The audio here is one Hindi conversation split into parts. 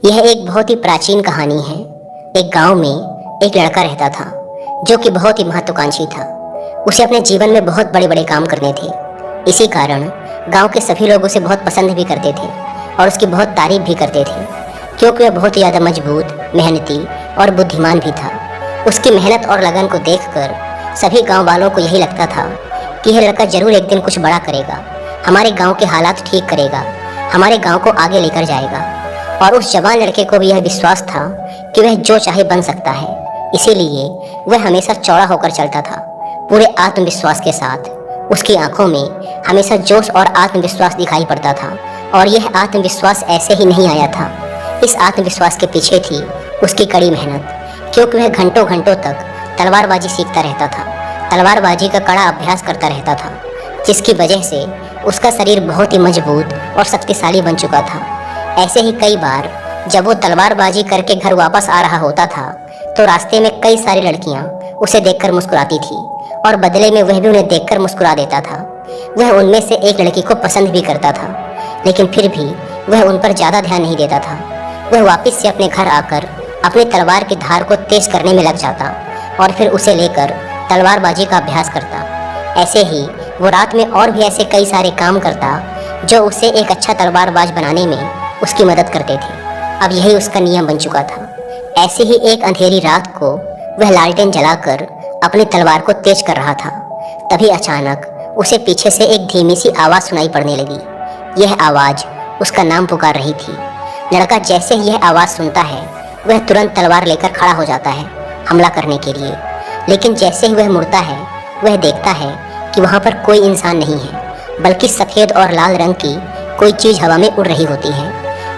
यह एक बहुत ही प्राचीन कहानी है। एक गांव में एक लड़का रहता था जो कि बहुत ही महत्वाकांक्षी था। उसे अपने जीवन में बहुत बड़े बड़े काम करने थे। इसी कारण गांव के सभी लोग उसे बहुत पसंद भी करते थे और उसकी बहुत तारीफ भी करते थे, क्योंकि वह बहुत ही ज़्यादा मजबूत, मेहनती और बुद्धिमान भी था। उसकी मेहनत और लगन को देखकर सभी गांव वालों को यही लगता था कि यह लड़का जरूर एक दिन कुछ बड़ा करेगा, हमारे गांव के हालात ठीक करेगा, हमारे गांव को आगे लेकर जाएगा। और उस जवान लड़के को भी यह विश्वास था कि वह जो चाहे बन सकता है। इसीलिए वह हमेशा चौड़ा होकर चलता था, पूरे आत्मविश्वास के साथ। उसकी आंखों में हमेशा जोश और आत्मविश्वास दिखाई पड़ता था। और यह आत्मविश्वास ऐसे ही नहीं आया था। इस आत्मविश्वास के पीछे थी उसकी कड़ी मेहनत, क्योंकि वह घंटों घंटों तक तलवारबाजी सीखता रहता था, तलवारबाजी का कड़ा अभ्यास करता रहता था, जिसकी वजह से उसका शरीर बहुत ही मजबूत और शक्तिशाली बन चुका था। ऐसे ही कई बार जब वो तलवारबाजी करके घर वापस आ रहा होता था तो रास्ते में कई सारी लड़कियां उसे देखकर मुस्कुराती थी और बदले में वह भी उन्हें देखकर मुस्कुरा देता था। वह उनमें से एक लड़की को पसंद भी करता था, लेकिन फिर भी वह उन पर ज़्यादा ध्यान नहीं देता था। वह वापस से अपने घर आकर अपनी तलवार की धार को तेज करने में लग जाता और फिर उसे लेकर तलवारबाजी का अभ्यास करता। ऐसे ही वो रात में और भी ऐसे कई सारे काम करता जो उसे एक अच्छा तलवारबाज बनाने में उसकी मदद करते थे। अब यही उसका नियम बन चुका था। ऐसे ही एक अंधेरी रात को वह लालटेन जलाकर अपनी तलवार को तेज कर रहा था। तभी अचानक उसे पीछे से एक धीमी सी आवाज़ सुनाई पड़ने लगी। यह आवाज़ उसका नाम पुकार रही थी। लड़का जैसे ही यह आवाज़ सुनता है वह तुरंत तलवार लेकर खड़ा हो जाता है हमला करने के लिए। लेकिन जैसे ही वह मुड़ता है वह देखता है कि वहाँ पर कोई इंसान नहीं है, बल्कि सफ़ेद और लाल रंग की कोई चीज़ हवा में उड़ रही होती है।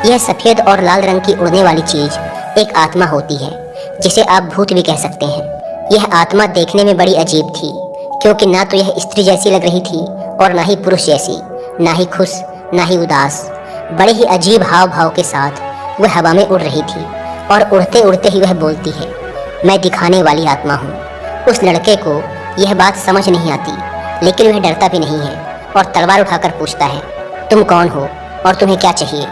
यह सफ़ेद और लाल रंग की उड़ने वाली चीज़ एक आत्मा होती है, जिसे आप भूत भी कह सकते हैं। यह आत्मा देखने में बड़ी अजीब थी, क्योंकि ना तो यह स्त्री जैसी लग रही थी और ना ही पुरुष जैसी, ना ही खुश ना ही उदास। बड़े ही अजीब हाव भाव के साथ वह हवा में उड़ रही थी और उड़ते उड़ते ही वह बोलती है, मैं दिखाने वाली आत्मा हूँ। उस लड़के को यह बात समझ नहीं आती, लेकिन वह डरता भी नहीं है और तलवार उठाकर पूछता है, तुम कौन हो और तुम्हें क्या चाहिए?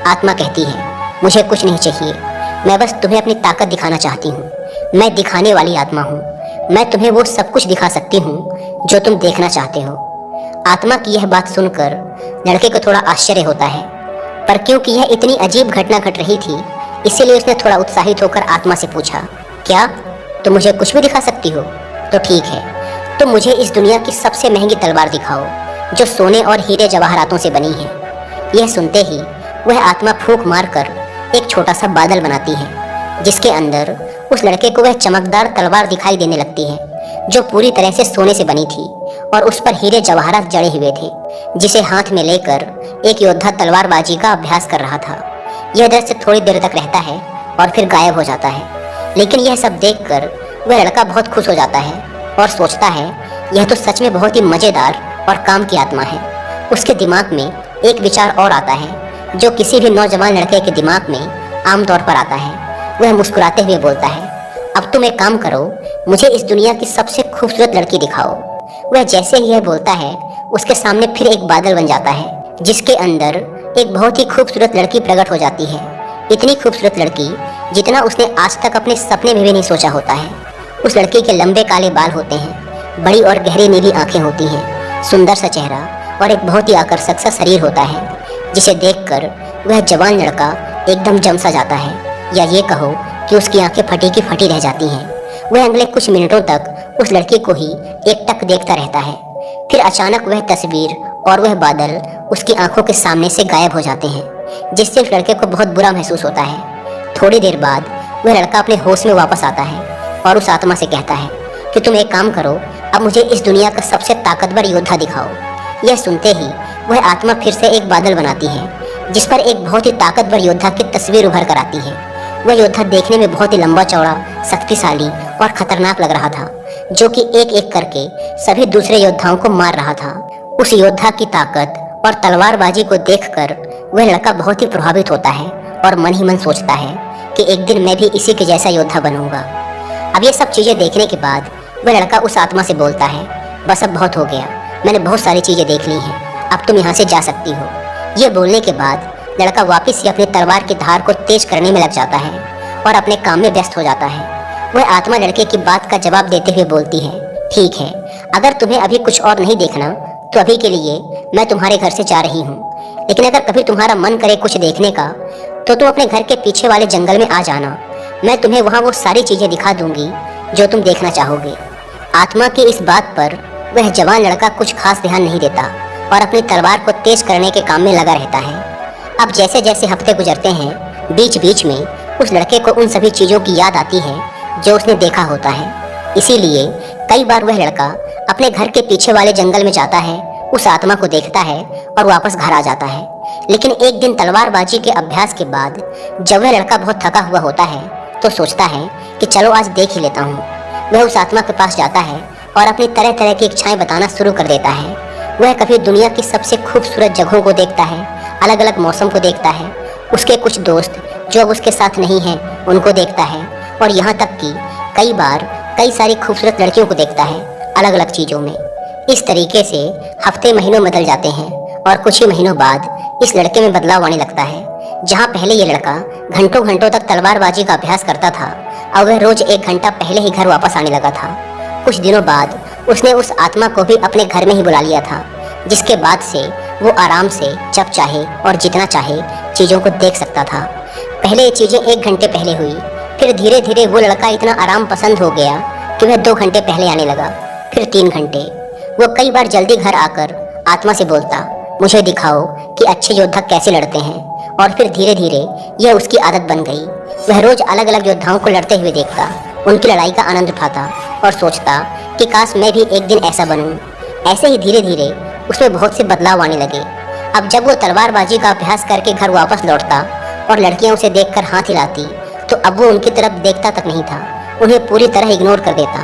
आत्मा कहती है, मुझे कुछ नहीं चाहिए, मैं बस तुम्हें अपनी ताकत दिखाना चाहती हूँ। मैं दिखाने वाली आत्मा हूँ, मैं तुम्हें वो सब कुछ दिखा सकती हूँ जो तुम देखना चाहते हो। आत्मा की यह बात सुनकर लड़के को थोड़ा आश्चर्य होता है, पर क्योंकि यह इतनी अजीब घटना घट रही थी इसीलिए उसने थोड़ा उत्साहित होकर आत्मा से पूछा, क्या तुम मुझे कुछ भी दिखा सकती हो? तो ठीक है, तो मुझे इस दुनिया की सबसे महंगी तलवार दिखाओ जो सोने और हीरे जवाहरातों से बनी है। यह सुनते ही वह आत्मा फूंक मारकर एक छोटा सा बादल बनाती है, जिसके अंदर उस लड़के को वह चमकदार तलवार दिखाई देने लगती है जो पूरी तरह से सोने से बनी थी और उस पर हीरे जवाहरात जड़े हुए थे, जिसे हाथ में लेकर एक योद्धा तलवारबाजी का अभ्यास कर रहा था। यह दृश्य थोड़ी देर तक रहता है और फिर गायब हो जाता है। लेकिन यह सब देखकर वह लड़का बहुत खुश हो जाता है और सोचता है, यह तो सच में बहुत ही मज़ेदार और काम की आत्मा है। उसके दिमाग में एक विचार और आता है जो किसी भी नौजवान लड़के के दिमाग में आमतौर पर आता है। वह मुस्कुराते हुए बोलता है, अब तुम एक काम करो, मुझे इस दुनिया की सबसे खूबसूरत लड़की दिखाओ। वह जैसे ही यह बोलता है उसके सामने फिर एक बादल बन जाता है, जिसके अंदर एक बहुत ही खूबसूरत लड़की प्रकट हो जाती है। इतनी खूबसूरत लड़की जितना उसने आज तक अपने सपने में भी नहीं सोचा होता है। उस लड़की के लंबे काले बाल होते हैं, बड़ी और गहरी नीली आंखें होती हैं, सुंदर सा चेहरा और एक बहुत ही आकर्षक सा शरीर होता है, जिसे देखकर वह जवान लड़का एकदम जम सा जाता है, या ये कहो कि उसकी आंखें फटी की फटी रह जाती हैं। वह अगले कुछ मिनटों तक उस लड़की को ही एकटक देखता रहता है। फिर अचानक वह तस्वीर और वह बादल उसकी आंखों के सामने से गायब हो जाते हैं, जिससे उस लड़के को बहुत बुरा महसूस होता है। थोड़ी देर बाद वह लड़का अपने होश में वापस आता है और उस आत्मा से कहता है कि तुम एक काम करो, अब मुझे इस दुनिया का सबसे ताकतवर योद्धा दिखाओ। यह सुनते ही वह आत्मा फिर से एक बादल बनाती है, जिस पर एक बहुत ही ताकतवर योद्धा की तस्वीर उभर कर आती है। वह योद्धा देखने में बहुत ही लंबा चौड़ा, शक्तिशाली और खतरनाक लग रहा था, जो कि एक एक करके सभी दूसरे योद्धाओं को मार रहा था। उस योद्धा की ताकत और तलवारबाजी को देखकर वह लड़का बहुत ही प्रभावित होता है और मन ही मन सोचता है कि एक दिन मैं भी इसी के जैसा योद्धा बनूंगा। अब ये सब चीज़ें देखने के बाद वह लड़का उस आत्मा से बोलता है, बस अब बहुत हो गया, मैंने बहुत सारी चीज़ें देख ली हैं, अब तुम यहाँ से जा सकती हो। ये बोलने के बाद लड़का वापस से अपनी तलवार की धार को तेज करने में लग जाता है और अपने काम में व्यस्त हो जाता है। वह आत्मा लड़के की बात का जवाब देते हुए बोलती है, ठीक है, अगर तुम्हें अभी कुछ और नहीं देखना तो अभी के लिए मैं तुम्हारे घर से जा रही हूँ, लेकिन अगर कभी तुम्हारा मन करे कुछ देखने का तो तुम अपने घर के पीछे वाले जंगल में आ जाना। मैं तुम्हें वहाँ वो सारी चीजें दिखा दूंगी जो तुम देखना चाहोगे। आत्मा की इस बात पर वह जवान लड़का कुछ खास ध्यान नहीं देता और अपनी तलवार को तेज करने के काम में लगा रहता है। अब जैसे जैसे हफ्ते गुजरते हैं, बीच बीच में उस लड़के को उन सभी चीज़ों की याद आती है जो उसने देखा होता है। इसीलिए कई बार वह लड़का अपने घर के पीछे वाले जंगल में जाता है, उस आत्मा को देखता है और वापस घर आ जाता है। लेकिन एक दिन तलवारबाजी के अभ्यास के बाद जब वह लड़का बहुत थका हुआ होता है तो सोचता है कि चलो आज देख ही लेता हूँ। वह उस आत्मा के पास जाता है और अपनी तरह तरह की इच्छाएं बताना शुरू कर देता है। वह कभी दुनिया की सबसे खूबसूरत जगहों को देखता है, अलग अलग मौसम को देखता है, उसके कुछ दोस्त जो अब उसके साथ नहीं हैं उनको देखता है, और यहाँ तक कि कई बार कई सारी खूबसूरत लड़कियों को देखता है अलग अलग चीज़ों में। इस तरीके से हफ्ते महीनों बदल जाते हैं और कुछ ही महीनों बाद इस लड़के में बदलाव आने लगता है। जहाँ पहले ये लड़का घंटों घंटों तक तलवारबाजी का अभ्यास करता था, अब वह रोज 1 घंटा पहले ही घर वापस आने लगा था। कुछ दिनों बाद उसने उस आत्मा को भी अपने घर में ही बुला लिया था, जिसके बाद से वो आराम से जब चाहे और जितना चाहे चीज़ों को देख सकता था। पहले ये चीज़ें 1 घंटे पहले हुई, फिर धीरे धीरे वो लड़का इतना आराम पसंद हो गया कि वह 2 घंटे पहले आने लगा, फिर 3 घंटे। वो कई बार जल्दी घर आकर आत्मा से बोलता, मुझे दिखाओ कि अच्छे योद्धा कैसे लड़ते हैं, और फिर धीरे धीरे यह उसकी आदत बन गई। वह रोज अलग अलग योद्धाओं को लड़ते हुए देखता, उनकी लड़ाई का आनंद उठाता और सोचता कि काश मैं भी एक दिन ऐसा बनूं। ऐसे ही धीरे धीरे उसमें बहुत से बदलाव आने लगे। अब जब वो तलवारबाजी का अभ्यास करके घर वापस लौटता और लड़कियां उसे देखकर हाथ हिलाती तो अब वो उनकी तरफ देखता तक नहीं था, उन्हें पूरी तरह इग्नोर कर देता,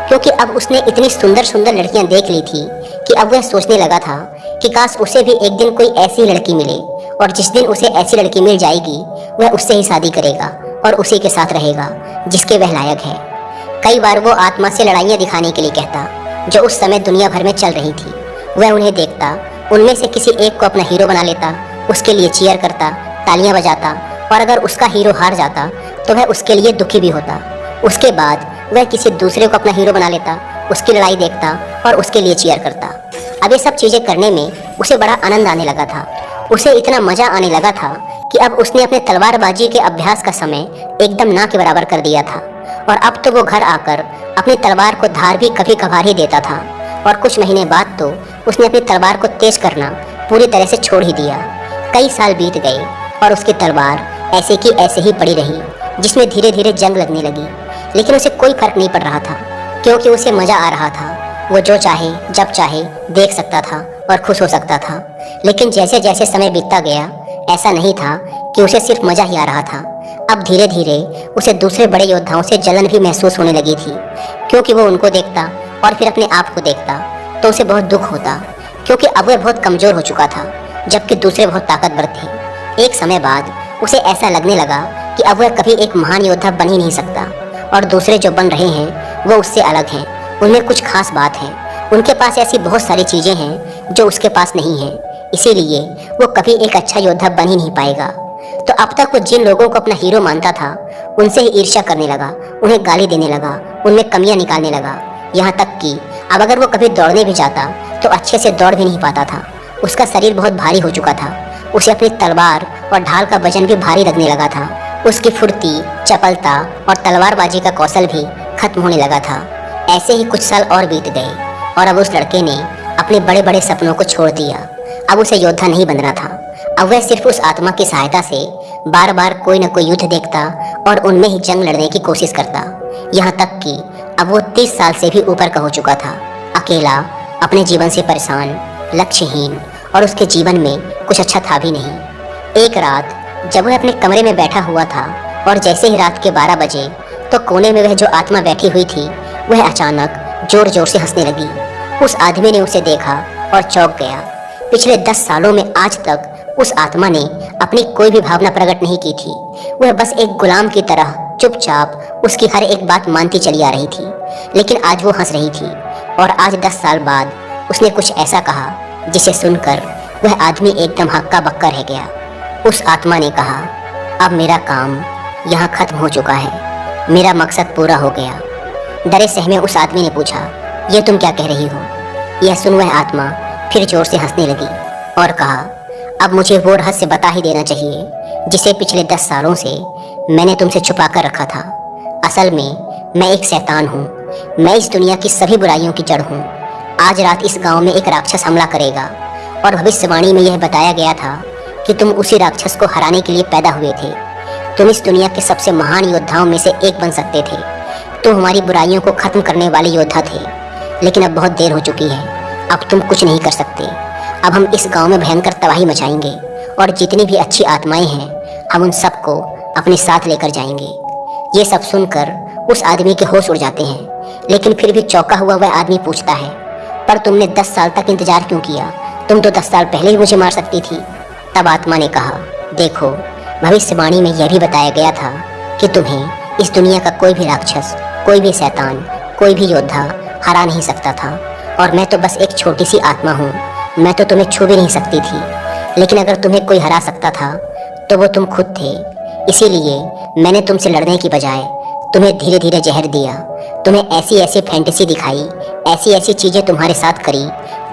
क्योंकि अब उसने इतनी सुंदर सुंदर लड़कियां देख ली थी कि अब वह सोचने लगा था कि काश उसे भी एक दिन कोई ऐसी लड़की मिले, और जिस दिन उसे ऐसी लड़की मिल जाएगी वह उससे ही शादी करेगा और उसी के साथ रहेगा जिसके वह लायक है। कई बार वो आत्मा से लड़ाइयाँ दिखाने के लिए कहता, जो उस समय दुनिया भर में चल रही थी। वह उन्हें देखता, उनमें से किसी एक को अपना हीरो बना लेता, उसके लिए चीयर करता, तालियां बजाता, और अगर उसका हीरो हार जाता तो वह उसके लिए दुखी भी होता। उसके बाद वह किसी दूसरे को अपना हीरो बना लेता, उसकी लड़ाई देखता और उसके लिए चीयर करता। अब ये सब चीज़ें करने में उसे बड़ा आनंद आने लगा था। उसे इतना मज़ा आने लगा था कि अब उसने अपने तलवारबाजी के अभ्यास का समय एकदम ना के बराबर कर दिया था, और अब तो वो घर आकर अपनी तलवार को धार भी कभी कभार ही देता था। और कुछ महीने बाद तो उसने अपनी तलवार को तेज करना पूरी तरह से छोड़ ही दिया। कई साल बीत गए और उसकी तलवार ऐसे की ऐसे ही पड़ी रही, जिसमें धीरे धीरे जंग लगने लगी। लेकिन उसे कोई फर्क नहीं पड़ रहा था, क्योंकि उसे मज़ा आ रहा था। वो जो चाहे जब चाहे देख सकता था और खुश हो सकता था। लेकिन जैसे जैसे समय बीतता गया, ऐसा नहीं था कि उसे सिर्फ मज़ा ही आ रहा था। अब धीरे धीरे उसे दूसरे बड़े योद्धाओं से जलन भी महसूस होने लगी थी, क्योंकि वो उनको देखता और फिर अपने आप को देखता तो उसे बहुत दुख होता, क्योंकि अब वह बहुत कमज़ोर हो चुका था, जबकि दूसरे बहुत ताकतवर थे। एक समय बाद उसे ऐसा लगने लगा कि अब वह कभी एक महान योद्धा बन ही नहीं सकता, और दूसरे जो बन रहे हैं वो उससे अलग हैं। उनमें कुछ खास बात है, उनके पास ऐसी बहुत सारी चीज़ें हैं जो उसके पास नहीं हैं, इसीलिए वो कभी एक अच्छा योद्धा बन ही नहीं पाएगा। तो अब तक वो जिन लोगों को अपना हीरो मानता था उनसे ही ईर्ष्या करने लगा, उन्हें गाली देने लगा, उनमें कमियां निकालने लगा। यहाँ तक कि अब अगर वो कभी दौड़ने भी जाता तो अच्छे से दौड़ भी नहीं पाता था। उसका शरीर बहुत भारी हो चुका था, उसे अपनी तलवार और ढाल का वजन भी भारी लगने लगा था। उसकी फुर्ती, चपलता और तलवारबाजी का कौशल भी खत्म होने लगा था। ऐसे ही कुछ साल और बीत गए और अब उस लड़के ने अपने बड़े बड़े सपनों को छोड़ दिया। अब उसे योद्धा नहीं बनना था, अब वह सिर्फ उस आत्मा की सहायता से बार बार कोई न कोई युद्ध देखता और उनमें ही जंग लड़ने की कोशिश करता। यहाँ तक कि अब वो 30 साल से भी ऊपर का हो चुका था, अकेला, अपने जीवन से परेशान, लक्ष्यहीन, और उसके जीवन में कुछ अच्छा था भी नहीं। एक रात जब वह अपने कमरे में बैठा हुआ था और जैसे ही रात के 12 बजे तो कोने में वह जो आत्मा बैठी हुई थी वह अचानक जोर जोर से हंसने लगी। उस आदमी ने उसे देखा और चौंक गया। पिछले 10 सालों में आज तक उस आत्मा ने अपनी कोई भी भावना प्रकट नहीं की थी। वह बस एक गुलाम की तरह चुपचाप उसकी हर एक बात मानती चली आ रही थी, लेकिन आज वो हंस रही थी। और आज 10 साल बाद उसने कुछ ऐसा कहा जिसे सुनकर वह आदमी एकदम हक्का बक्का रह गया। उस आत्मा ने कहा, अब मेरा काम यहाँ खत्म हो चुका है, मेरा मकसद पूरा हो गया। डरे सहमे उस आदमी ने पूछा, ये तुम क्या कह रही हो? यह सुन वह आत्मा फिर जोर से हंसने लगी और कहा, अब मुझे वो रहस्य बता ही देना चाहिए जिसे पिछले 10 सालों से मैंने तुमसे छुपा कर रखा था। असल में मैं एक शैतान हूँ, मैं इस दुनिया की सभी बुराइयों की जड़ हूँ। आज रात इस गांव में एक राक्षस हमला करेगा और भविष्यवाणी में यह बताया गया था कि तुम उसी राक्षस को हराने के लिए पैदा हुए थे। तुम इस दुनिया के सबसे महान योद्धाओं में से एक बन सकते थे। तुम हमारी बुराइयों को खत्म करने वाले योद्धा थे, लेकिन अब बहुत देर हो चुकी है, अब तुम कुछ नहीं कर सकते। अब हम इस गांव में भयंकर तबाही मचाएंगे और जितनी भी अच्छी आत्माएं हैं हम उन सबको अपने साथ लेकर जाएंगे। ये सब सुनकर उस आदमी के होश उड़ जाते हैं, लेकिन फिर भी चौंका हुआ वह आदमी पूछता है, पर तुमने 10 साल तक इंतजार क्यों किया? तुम तो 10 साल पहले ही मुझे मार सकती थी। तब आत्मा ने कहा, देखो, भविष्यवाणी में यह भी बताया गया था कि तुम्हें इस दुनिया का कोई भी राक्षस, कोई भी शैतान, कोई भी योद्धा हरा नहीं सकता था, और मैं तो बस एक छोटी सी आत्मा हूँ, मैं तो तुम्हें छू भी नहीं सकती थी। लेकिन अगर तुम्हें कोई हरा सकता था तो वो तुम खुद थे। इसीलिए मैंने तुमसे लड़ने की बजाय तुम्हें धीरे धीरे जहर दिया, तुम्हें ऐसी ऐसी फैंटेसी दिखाई, ऐसी ऐसी चीज़ें तुम्हारे साथ करी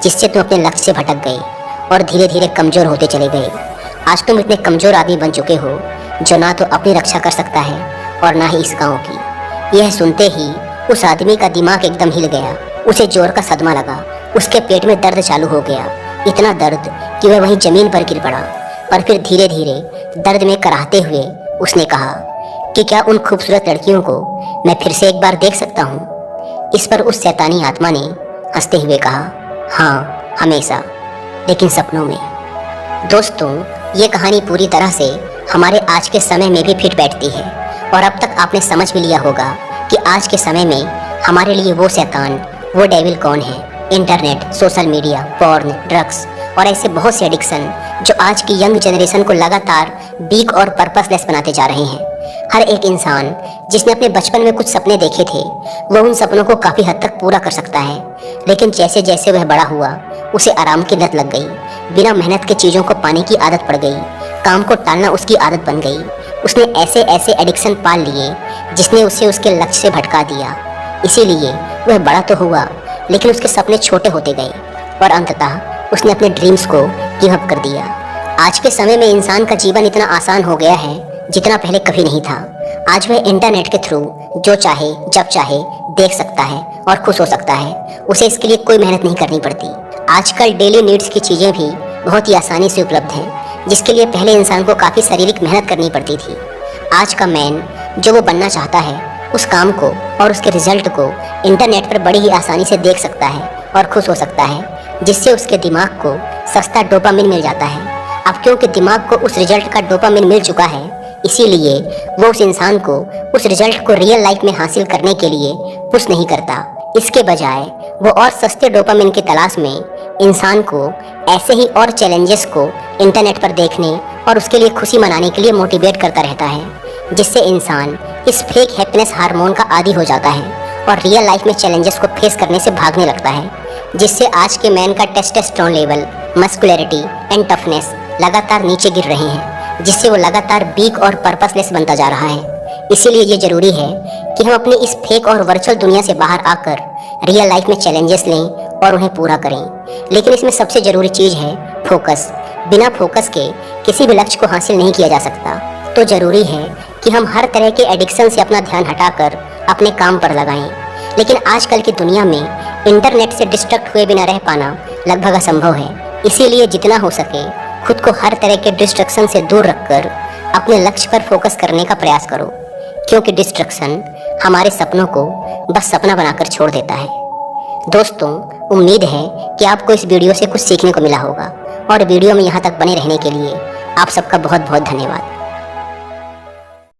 जिससे तुम अपने लक्ष्य से भटक गए और धीरे धीरे कमज़ोर होते चले गए। आज तुम इतने कमज़ोर आदमी बन चुके हो जो ना तो अपनी रक्षा कर सकता है और ना ही इस गाँव की। यह सुनते ही उस आदमी का दिमाग एकदम हिल गया, उसे जोर का सदमा लगा, उसके पेट में दर्द चालू हो गया, इतना दर्द कि वह वहीं जमीन पर गिर पड़ा। पर फिर धीरे धीरे दर्द में कराहते हुए उसने कहा कि क्या उन खूबसूरत लड़कियों को मैं फिर से एक बार देख सकता हूँ? इस पर उस शैतानी आत्मा ने हंसते हुए कहा, हाँ, हमेशा, लेकिन सपनों में। दोस्तों, ये कहानी पूरी तरह से हमारे आज के समय में भी फिट बैठती है, और अब तक आपने समझ भी लिया होगा कि आज के समय में हमारे लिए वो शैतान, वो डेविल कौन है। Internet, social media, porn, drugs और ऐसे बहुत से एडिक्शन जो आज की यंग जनरेशन को लगातार वीक और पर्पसलेस बनाते जा रहे हैं। हर एक इंसान जिसने अपने बचपन में कुछ सपने देखे थे वो उन सपनों को काफ़ी हद तक पूरा कर सकता है, लेकिन जैसे जैसे वह बड़ा हुआ उसे आराम की लत लग गई, बिना मेहनत के चीज़ों को पाने की आदत पड़ गई, काम को टालना उसकी आदत बन गई। उसने ऐसे ऐसे एडिक्शन पाल लिए जिसने उसे उसके लक्ष्य से भटका दिया। इसीलिए वह बड़ा तो हुआ, लेकिन उसके सपने छोटे होते गए और अंततः उसने अपने ड्रीम्स को गिव अप कर दिया। आज के समय में इंसान का जीवन इतना आसान हो गया है जितना पहले कभी नहीं था। आज वह इंटरनेट के थ्रू जो चाहे जब चाहे देख सकता है और खुश हो सकता है, उसे इसके लिए कोई मेहनत नहीं करनी पड़ती। आजकल डेली नीड्स की चीज़ें भी बहुत ही आसानी से उपलब्ध हैं, जिसके लिए पहले इंसान को काफ़ी शारीरिक मेहनत करनी पड़ती थी। आज का मैन जो वो बनना चाहता है उस काम को और उसके रिजल्ट को इंटरनेट पर बड़ी ही आसानी से देख सकता है और खुश हो सकता है, जिससे उसके दिमाग को सस्ता डोपामिन मिल जाता है। अब क्योंकि दिमाग को उस रिजल्ट का डोपामिन मिल चुका है, इसीलिए वो उस इंसान को उस रिजल्ट को रियल लाइफ में हासिल करने के लिए पुश नहीं करता। इसके बजाय वो और सस्ते डोपामिन की तलाश में इंसान को ऐसे ही और चैलेंजेस को इंटरनेट पर देखने और उसके लिए खुशी मनाने के लिए मोटिवेट करता रहता है, जिससे इंसान इस फेक हैप्पीनेस हार्मोन का आदी हो जाता है और रियल लाइफ में चैलेंजेस को फेस करने से भागने लगता है, जिससे आज के मैन का testosterone level, muscularity and toughness लगातार नीचे गिर रहे हैं, जिससे वो लगातार वीक और पर्पसलेस बनता जा रहा है। इसीलिए ये जरूरी है कि हम अपनी इस फेक और वर्चुअल दुनिया से बाहर आकर रियल लाइफ में चैलेंजेस लें और उन्हें पूरा करें। लेकिन इसमें सबसे ज़रूरी चीज़ है फोकस। बिना फोकस के किसी भी लक्ष्य को हासिल नहीं किया जा सकता। तो ज़रूरी है कि हम हर तरह के एडिक्शन से अपना ध्यान हटाकर अपने काम पर लगाएं। लेकिन आजकल की दुनिया में इंटरनेट से डिस्ट्रैक्ट हुए बिना रह पाना लगभग असंभव है। इसीलिए जितना हो सके खुद को हर तरह के डिस्ट्रैक्शन से दूर रखकर अपने लक्ष्य पर फोकस करने का प्रयास करो, क्योंकि डिस्ट्रैक्शन हमारे सपनों को बस सपना बनाकर छोड़ देता है। दोस्तों, उम्मीद है कि आपको इस वीडियो से कुछ सीखने को मिला होगा, और वीडियो में यहाँ तक बने रहने के लिए आप सबका बहुत बहुत धन्यवाद।